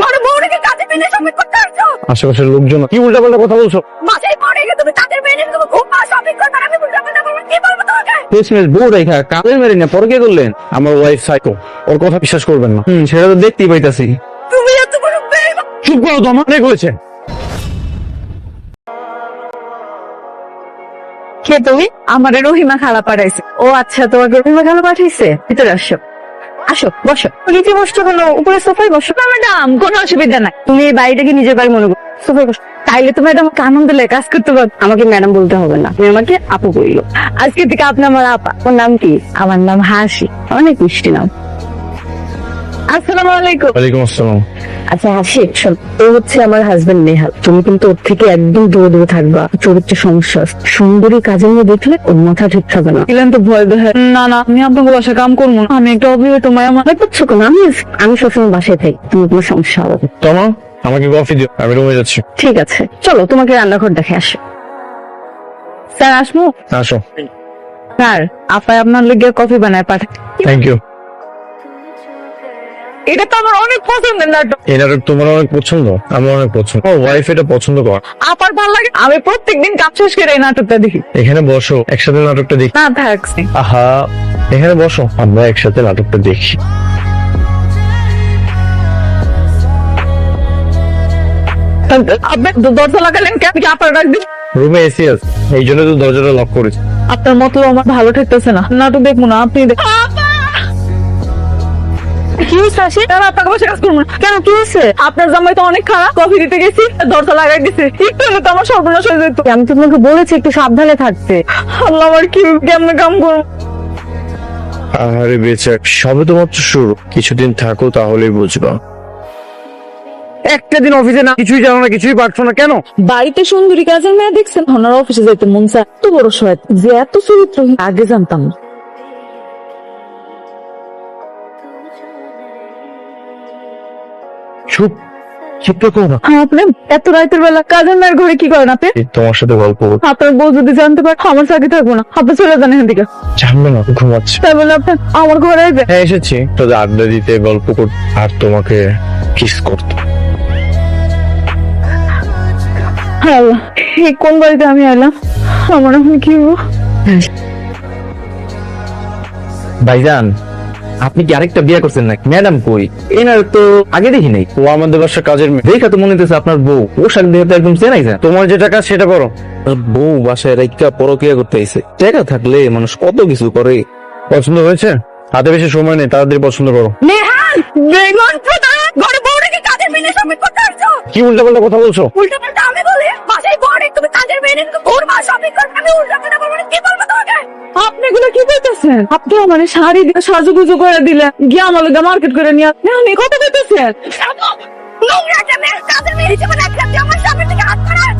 ঘরে বউ রেখে কাজে মেনে সবই করতে আসছো। আশেপাশের লোকজন কি উল্টাপাল্টা কথা বলছো? বাসায় বউ রেখে তুমি কাজের মেনে তুমি খুব সবই করতে আমি উল্টাপাল্টা বলবো, কি বলবো তোমাকে? শেষমেশ বউ রেখা কাজের মেরে না পরে কে করলেন? আমার ওয়াইফ সাইকো, ওর কথা বিশ্বাস করবেন না। সেটা তো দেখতেই পাইতাছি। তুমি এত বড় বেইমান। চুপ করো তো, আমার অনেক হয়েছে। কে তুমি? আমারে রহিমা খালা পাঠাইছে। ও আচ্ছা, তোমাকে রহিমা খালা পাঠাইছে। ভিতরে আসো, আসো বসো। নিচে বসছো কেন? উপরে সোফায় বসো। না ম্যাডাম, কোনো অসুবিধা নাই। তুমি এই বাড়িটাকে নিজের বাড়ি মনে করো, সোফায় বসো। তাইলে তো ম্যাডাম আনন্দ লেগে কাজ করতে পারো। আমাকে ম্যাডাম বলতে হবে না, তুমি আমাকে আপু বললো। আজকে থেকে আপনি আমার আপা। ওর নাম কি? আমার নাম হাসি, অনেক মিষ্টি নাম। আসসালামু আলাইকুম। ওয়ালাইকুম আসসালাম। আচ্ছা হাসি, শোন, ও হচ্ছে আমার হাজবেন্ড নেহাল। তুমি কিন্তু ওর থেকে একদম দূরে দূরে থাকবা। চরিত্র সমস্যা আছে। সুন্দরী কাজের মেয়ে দেখলে ওর মাথা ঠিক থাকবে না। এলেন তো ভয় দেখায়। না না, আমি আপনাকে বাসায় কাম করবো না। আমি একটা অবিবাহিত মায়া আমার। ভয় পাচ্ছ কেন? আমি সবসময় বাসায় থাকি, তুমি কোনো সমস্যা হবে না। তোমা, আমাকে কফি দিও, আমি রুমে যাচ্ছি। ঠিক আছে, চলো তোমাকে রান্নাঘর দেখে আসো। স্যার আসমু? আসো। স্যার, আপায় আপনার লেগে কফি বানায় পাঠায়। Thank you. এটা তো আমার অনেক পছন্দের নাটক। এই নাটক তোমার অনেক পছন্দ, আমার অনেক পছন্দ। আমার ওয়াইফ এটা পছন্দ কর। আপার ভালো লাগে। আমি প্রত্যেকদিন কাজ শেষ করে এই নাটকটা দেখি। এখানে বসো, একসাথে নাটকটা দেখি। না থাকছি। আহা, এখানে বসো, আমরা একসাথে নাটকটা দেখি। আপনি দরজা লাগালেন কেন? কি আপনার ডাক দিন? রুমে এসি আছে, এই জন্য তো দরজাটা লক করেছি। আপনার মতো আমার ভালো ঠেকতেছে না। নাটক দেখবো না, আপনি কি হয়েছে হাসি? কেন আপনাকে বসে কাজ করবো না? কেন কি হয়েছে? আপনার জামাই তো অনেক খারাপ। কফি দিতে গেছি, দরজা লাগাই দিছে। একটু হলে তো আমার সর্বনাশ হয়ে যেত। আমি তো তোমাকে বলেছি একটু সাবধানে থাকতে। আল্লাহ, আমার কি কেমনে কাম করবো? আরে বেচার, সবে তো মাত্র শুরু, কিছুদিন থাকো তাহলেই বুঝবা। একটা দিন অফিসে না, কিছুই জানো না, কিছুই পারছো না কেন? বাড়িতে সুন্দরী কাজের মেয়ে দেখছেন, ওনার অফিসে যাইতে মন চায়। এত বড় শয়ত যে এত চরিত্রহীন, আগে জানতাম না। চুপ, চুপ তো করো না। আপনি এত রাতের বেলা কাজের মেয়ের ঘরে কি করেন? আপনি এই তোমার সাথে গল্প করতে আপনার বউ যদি জানতে পারে, আমার চাকরি থাকবো না। আপনি চলে যান এখান থেকে। জানবে না, ঘুমাচ্ছি। তাই বলে আপনি আমার ঘরে আসবেন? হ্যাঁ এসেছি, তোদের আড্ডা দিতে, গল্প করতে, আর তোমাকে কিস করতে। হায় আল্লাহ, এই কোন বাড়িতে আমি এলাম? আমার এখন কি হবো? ভাইজান, আপনি কি আরেকটা বিয়ে করছেন নাকি? ম্যাডাম কই? এনার তো আগে দেখি নাই। ও আমাদের বাসার কাজের মেয়ে। দেখা তো মনে হইতেছে আপনার বউ। পোশাক দেখে তো একদম চেনাই যায়। তোমার যেটা কাজ সেটা করো। আপনার বউ বাসায় রাইকা পরকিয়া করতে আইছে। টাকা থাকলে মানুষ কত কিছু করে। পছন্দ হয়েছে? হাতে বেশি সময় নেই, তাড়াতাড়ি পছন্দ করো। নেহাল, বেইমান প্রতারক, ঘরে বউ রেখে কাজের মেনে সবই করতে আসছো। কি উল্টাপাল্টা কথা বলছো? উল্টাপাল্টা আমি বলি? বাসায় বউ রেখে তুমি কাজের মেনে ঘুর মা সবই করতে আমি উল্টাপাল্টা বলবো না, কি বলবো তোমাকে? আপনি এগুলো কি করতেছেন? আপনি আমার শাড়ি দিয়ে সাজুগুজু করে দিলেন, গিয়ে আমার লগে মার্কেট করে নিয়ে আসলেন। আপনি কথা কইতেছেন? নোংরা একটা মেয়ে কাজের মেয়ে হিসেবে রাখলাম, তুই আমার সামনে থেকে হাত বাড়াস।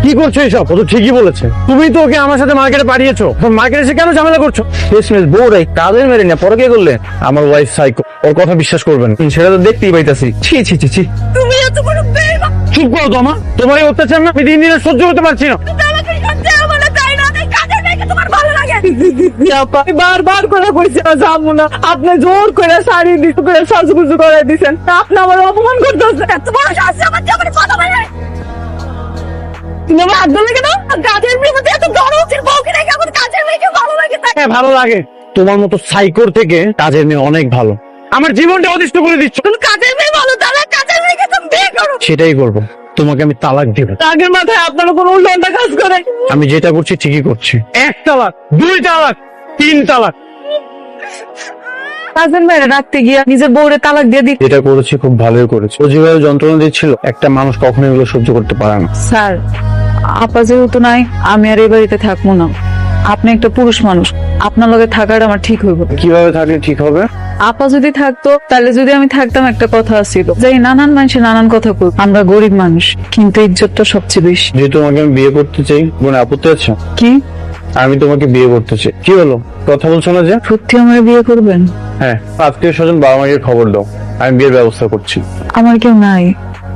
কি করছো এসব? ও তো ঠিকই বলেছে। তুমি তো ওকে আমার সাথে মার্কেটে পাঠিয়েছো, মার্কেটে এসে কেন ঝামেলা করছো? শেষমেশ বউ রাই কাজের মেরে না পরকিয়া করলেন। আমার ওয়াইফ সাইকো, ওর কথা বিশ্বাস করবেন। সেটা তো দেখতেই পাইতাছি। ছি ছি ছি ছি। তুমি এত বড় বেইমান। চুপ করো তো আমার, তোমার এই অত্যাচার না আমি দিন দিন আর সহ্য করতে পারছি না। তুমি আমাকে সহ্য বলে তাই না, এই কাজের মেয়েকে তোমার ভালো লাগে? আপা, আমি বারবার করে কইছি না যাবো না। আপনি জোর করে শাড়ি দিয়ে করে সাজুগুজু করে দিছেন। আপনি আমার অপমান করতেছেন। এত বড় সাহস আমার জীবনে কথা বলে। তুমি আমার হাত ধরলে কেন? কাজের মেয়ে মধ্যে এত বড় হচ্ছে বউকে রেখে আমার কাজের মেয়েকে ভালো লাগে তাই। হ্যাঁ ভালো লাগে, তোমার মতো সাইকোর থেকে কাজের মেয়ে অনেক ভালো। আমার জীবনটা অতিষ্ঠ করে দিচ্ছ। তুমি কাজের মেয়ে ভালো, তাহলে কাজের মেয়েকে তুমি বিয়ে করো। সেটাই করবো, তোমাকে আমি তালাক দিব। আগের মাথায় আপনার কোনো উল্টা কাজ করে। আমি যেটা করছি ঠিকই করছি। 1 তালাক, 2 তালাক, 3 তালাক। কাজের মেয়েরা রাখতে গিয়া নিজের বউরে তালাক দিয়ে দিই। যেটা করেছি খুব ভালোই করেছি। ও যেভাবে যন্ত্রণা দিচ্ছিল, একটা মানুষ কখনো এগুলো সহ্য করতে পারে না। স্যার, আপা যেহেতু নাই, আমি আর এই বাড়িতে থাকবো না। আপনি একটা পুরুষ মানুষ, আপনার লগে থাকাটা আমার ঠিক হইব। কিভাবে থাকলে ঠিক হবে? আপা যদি থাকতো, তাহলে যদি আমি থাকতাম, একটা কথা ছিল যে নানান মানুষে নানান কথা বল। আমরা গরিব মানুষ, কিন্তু ইজ্জতটা সবচেয়ে বেশি। যেহেতু তোমাকে আমি বিয়ে করতে চাই, মনে আপত্তি আছে? কি? আমি তোমাকে বিয়ে করতে চাই। কি হলো, কথা বলছো না যে? সত্যি আমার বিয়ে করবেন? হ্যাঁ, আত্মীয় স্বজন বাবা মাকে খবর দাও, আমি বিয়ের ব্যবস্থা করছি। আমার কেউ নাই।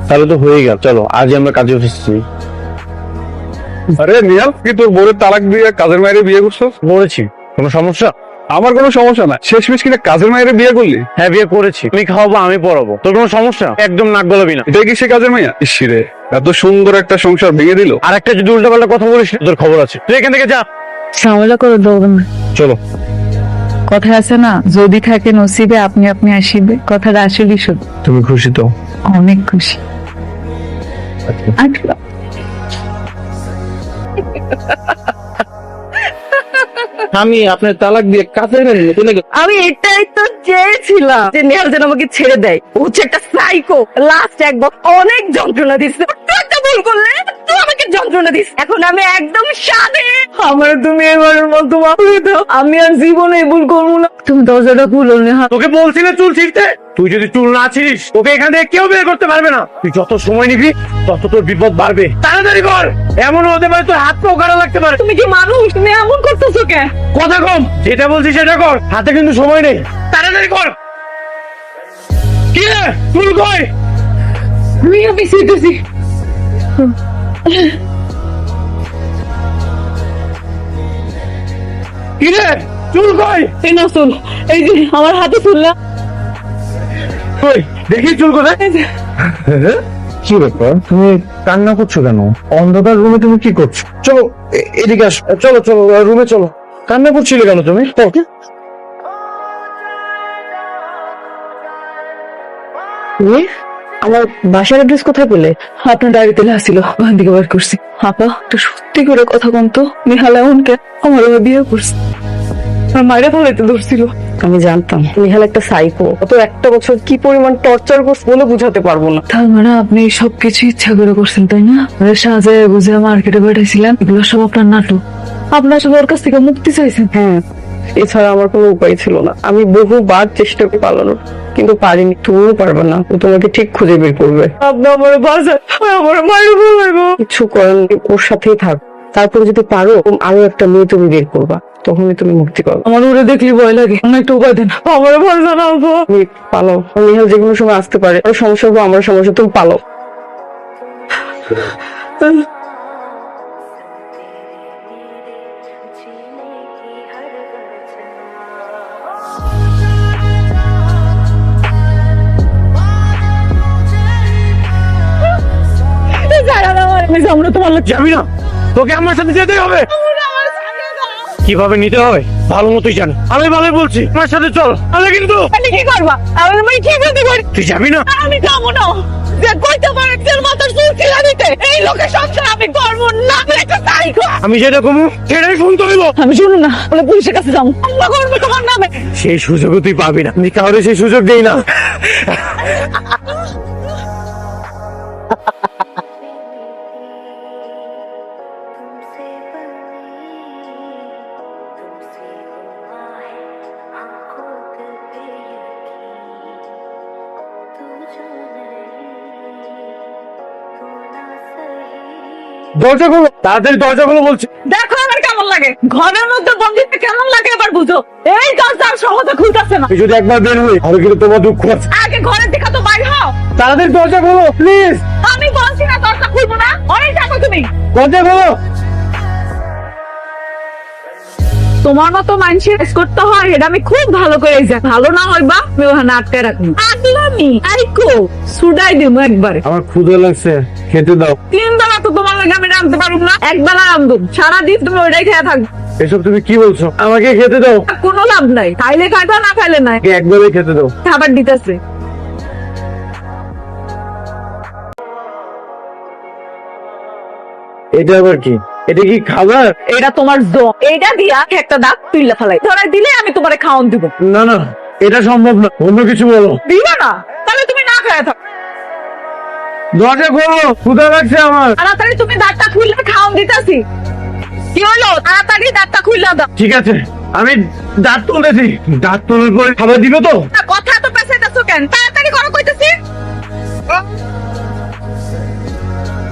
তাহলে তো হয়ে গেল, চলো আজই আমরা কাজে এসেছি। আরে নিয়াল, কি তোর বোনের তালাক দিয়ে কাজের মায়ের বিয়ে করছো? বলেছি, কোনো সমস্যা? আমার কোনো সমস্যা না, শেষমেশ কিনা কাজের মায়ের বিয়ে করলি? হ্যাঁ বিয়ে করেছি, তুমি খাওয়াবো আমি পড়াবো, তোর কোনো সমস্যা? একদম নাক গলাবি না। এটাই কি সে কাজের মাইয়া? ইসিরে, এত সুন্দর একটা সংসার ভেঙে দিল। আর একটা যদি উল্টাপাল্টা কথা বলিস তোর খবর আছে, তুই এখান থেকে যা। ঝামেলা করে দেবেন না। চলো। কথা আছে না, যদি থাকে নসিবে আপনি আপনি আসিবে, কথাটা আসলেই সত্যি। তুমি খুশি তো? অনেক খুশি। আচ্ছা আমি আপনার তালাক দিয়ে কাছে আমি এটাই তো চেয়েছিলাম যে নেহাল যেন আমাকে ছেড়ে দেয়। ও হচ্ছে একটা সাইকো, লাস্ট এক বছর অনেক যন্ত্রণা দিচ্ছে। তুই একটা ভুল করলে তুই আমাকে যন্ত্রণা দিস, এখন আমি একদম স্বাধীন। আমার তুমি এবারের মতো মাফ করে দাও, আমি আর জীবনে এই ভুল করবো না। তুমি দরজাটা খুলো নেহাল। তোকে বলছি না চুল ছিঁড়তে, তুই যদি চুল না ছিঁড়িস তোকে এখান থেকে কেউ বের করতে পারবে না। তুই যত সময় নিবি তত তোর বিপদ বাড়বে। তাড়াতাড়ি কর, এমন হতে পারে তোর হাত পাও কাটা লাগতে পারে। তুমি কি মানুষ? তুমি এমন করতেছো কেন? কথা কম, যেটা বলছি সেটা কর, হাতে কিন্তু সময় নেই, তাড়াতাড়ি কর। কি রে চুল কই? আমি শিখতেছি। কি রে চুল কই? এই না চুল, এই যে আমার হাতে চুল না। কই দেখি চুল কোথায়? কি ব্যাপার, তুমি কান্না করছো কেন? অন্ধকার রুমে তুমি কি করছো? চলো এদিকে আসো, চলো চলো রুমে চলো। কান্না করছিলে কেন তুমি? আমার বাসার অ্যাড্রেস কোথায় পেলে? আপনার ডায়েরিতে লেখা ছিল, ওখান থেকে বার করছি। আপা একটু সত্যি করে কথা বল তো, নিহাল এমনকে আমার ওরা বিয়ে করছে, আমার মায়েরা ফলাইতে ধরছিল। আমি জানতাম নিহাল একটা সাইকো, তো একটা বছর কি পরিমাণ টর্চার করছে বলে বুঝাতে পারবো না। তার মানে আপনি সবকিছু ইচ্ছা করে করছেন তাই না? সাজায় বুঝে মার্কেটে পাঠাইছিলেন, এগুলো সব আপনার নাটক। আপনার সব ওর কাছ থেকে মুক্তি চাইছেন? হ্যাঁ, এছাড়া আমার কোনো উপায় ছিল না। আমি বহুবার চেষ্টা করে পালানোর, কিন্তু পারিনি। তুমিও পারবে না, ও তোমাকে ঠিক খুঁজে বের করবে। আপনি আমার বাসায় আমার মায়ের বলবো কিছু করেন, ওর সাথেই থাক। তারপরে যদি পারো আরো একটা মেয়ে তুমি বের করবা, তখনই তুমি মুক্তি পাবে। আমার ওরে দেখলি ভয় লাগে, অনেক একটা উপায় দেন। আমার ভয় জানাবো, তুমি পালাও। নিহাল যে কোনো সময় আসতে পারে, আর সমস্যা হবো আমার সমস্যা, তুমি পালাও। আমরা তোমার যাবি না, তোকে আমার সাথে যেতে হবে। কিভাবে নিতে হবে ভালো মতোই জানো, আমি ভালোই বলছি, আমার সাথে চল। তাহলে কিন্তু কি করবা? আমি কি করতে পারি? তুই যাবি না। আমি যাবো না, যে কইতে পারে তোর মাথার চুল ছিলা দিতে। এই লোকের সংসার আমি করবো না, আমি একটা সাইকো। আমি যেটা কমু সেটাই শুনতে হইব। আমি শুনুন না, বলে পুলিশের কাছে যাবো, আল্লাহ করবে তোমার নামে। সেই সুযোগও তুই পাবি না, আমি কাউরে সেই সুযোগ দেই না। দরজা খোলো, তাড়াতাড়ি দরজা খোলো বলছি। দেখো আমার কেমন লাগে, ঘরের মধ্যে বন্দিতে কেমন লাগে এবার বুঝো। এই দরজার সহজে খুলতেছে না। তুই যদি একবার বের হই তাহলে কিন্তু তোমার দুঃখ আছে। আগে ঘরের দিকে তো বাইর হও। তাড়াতাড়ি দরজা খোলো প্লিজ। আমি বলছি না দরজা খুলবো না, অনেক যাবো তুমি। দরজা খোলো। তোমার মতো মানুষের করতে হয়, এটা আমি খুব ভালো করে জানি। ভালো না হয় বা আমি ওখানে আটকে রাখবো। আগলামি আইকো সুডাই দেবো একবারে। আমার ক্ষুধা লাগছে, খেতে দাও। 3 বেলা তো তোমার লাগে আমি রাঁধতে পারবো না, একবেলা রাঁধবো। সারাদিন তুমি ওইটাই খেয়ে থাকবে, এসব তুমি কি বলছো? আমাকে খেতে দাও। কোনো লাভ নাই। খাইলে খাইতে, না খাইলে নাই। একবারে খেতে দাও। খাবার দিতেছে। এটা আবার কি? এটা কি খাবার? এটা তোমার দম, এইটা দিয়া একটা দাঁত তুইলা ফেলাই ধরাই দিলে আমি তোমারে খাওয়ান দিব। না না, এটা সম্ভব না, অন্য কিছু বলো। দিবা না? তাহলে তুমি না খায় থাক। দরজা খোলো, ক্ষুধা লাগছে আমার। তাড়াতাড়ি তুমি দাঁতটা খুললে খাওয়ান দিতেছি। কি হলো? তাড়াতাড়ি দাঁতটা খুললা দাও। ঠিক আছে, আমি দাঁত তুলেছি। দাঁত তোলার পরে খাবার দিবে তো? না, কথা তো পেছাইতেছো কেন? তাড়াতাড়ি করো কইতেছি।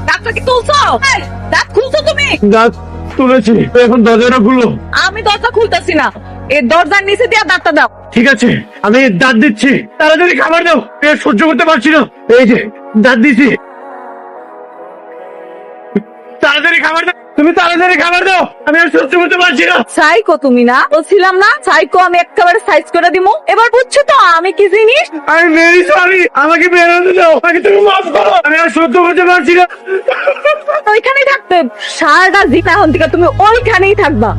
দাঁতটা কি তুলছো? এই, দাঁত খুলছো তুমি? দাঁত তুলেছি, এখন দরজাটা খুললো। আমি দরজা খুলতেছি না, এই দরজার নিচে দিয়া দাঁতটা দাও। ঠিক আছে, আমি দাঁত দিচ্ছি, তাড়াতাড়ি খাবার দাও, এ সহ্য করতে পারছি না। এই যে দাঁত দিছি, তাড়াতাড়ি খাবার দাও। তুমি তাড়াতাড়ি খাবার দাও, আমি আর সহ্য করতে পারছি না। সাইকো তুমি না বলছিলাম না সাইকো আমি একেবারে সাইজ করে দিমু। এবার বুঝছো তো আমি কি জিনিস। আমি ভেরি সরি, আমাকে বেরোতে দাও, আমাকে তুমি মাফ করো, আমি আর সহ্য করতে পারছি না। ওইখানেই থাকতে সারাটা দিন এখন থেকে তুমি ওইখানেই থাকবা।